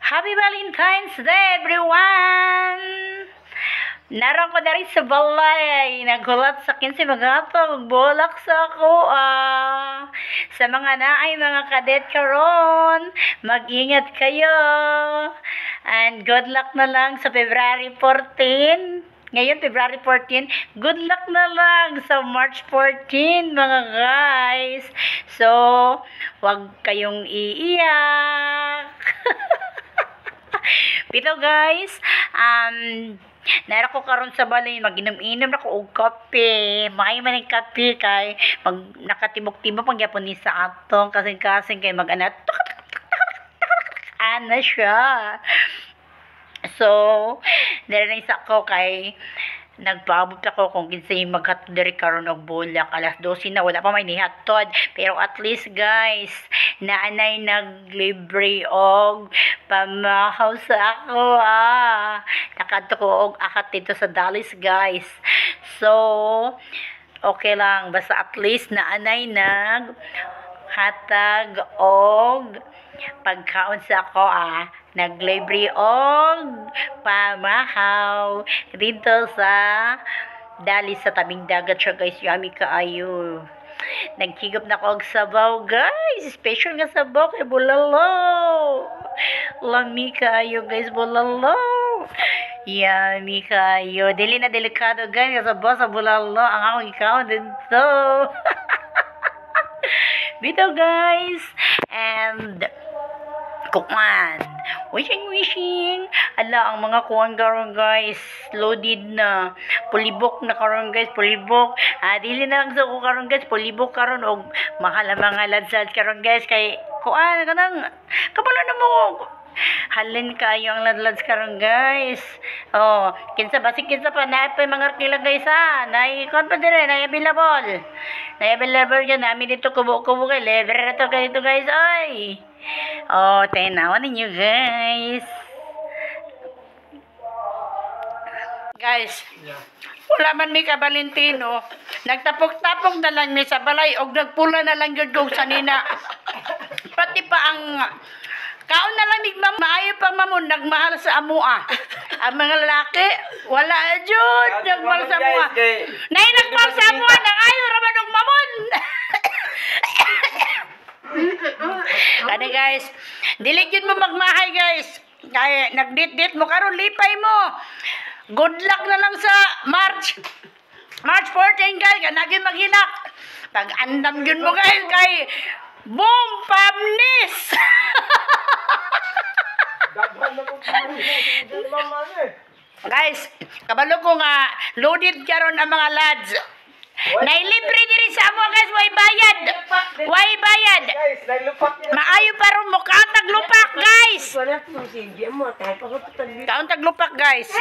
Happy Valentine's Day, everyone! Naroon ko na rin sa balay. Nagulat sa akin si Magatog. Bulak sa ako, Sa mga naay, mga kadet karon, mag-ingat kayo. And good luck na lang sa February 14. Ngayon, February 14. Good luck na lang sa March 14, mga guys. So, wag kayong iiyak. Pero guys, nara ko karon sa balay, mag-inom-inom na ko og kape. May man ang kape kay nakatibok-tibok pang gyapon ni sa atong kasing-kasing kay mag-ana ana siya. So, nara sa ko kay nagpaabot ako kung kinsay maghatod diri karon og bulak. Alas 12 na, wala pa may nihatod. Pero at least guys, naanay naglibre og pamahaw sa ako, Nakadto ko og akat dito sa Dallas, guys. So, okay lang. Basta at least naanay hatag og pagkaon sa ako, naglibre og pamahaw dito sa Dallas sa tabing dagat siya, guys. Yummy kaayo. Nagkigop na ko og sabaw, guys. Special nga sabaw kay bulalo. Lami kaayo, guys, bulalo. Yummy kayo. Dili na delikado, guys. Sabaw sa bulalo ang akong ikaw dito. Dito, guys. And kuan. Wishing. Ala, ang mga kuwan karon, guys. Loaded na. Pulibok na karon, guys. Pulibok. Dili na lang sa ko karon, guys. Pulibok karon og mahal mga ladsad karon, guys. Kay kuan kanang kabalo na mo. Halin kayo ang ladlads karon, guys. Kinsa pa na pa mga kila, guys, Nay kon pa dire, nay available. Nay available yan namin dito kubo-kubo kay lever na to dito, guys. Ay. Tinawan ninyo, guys. Guys, wala man mi ka Valentino. Nagtapok-tapok na lang mi sa balay og nagpula na lang gyud kog sanina. Pati pa ang kaon na lang maayo pang mamon nagmahal sa amua. Ang mga lalaki wala jud nagmahal sa amua. Nay nagmahal sa amua nang ayo ra man og mamon. Kada, guys, dili gyud mo magmahay, guys. Kaya nagdit-dit mo karon, lipay mo. Good luck na lang sa March 14, guys. Kanagin maghilak. Pag-andam yun mo, guys, kay boom, pamnis. Guys, kabalo ko nga loaded karon ang mga lads. Nailibre diri sa amo, guys, way bayad. Maayo pa ron mo kaon taglupak, guys. Kaon taglupak, guys.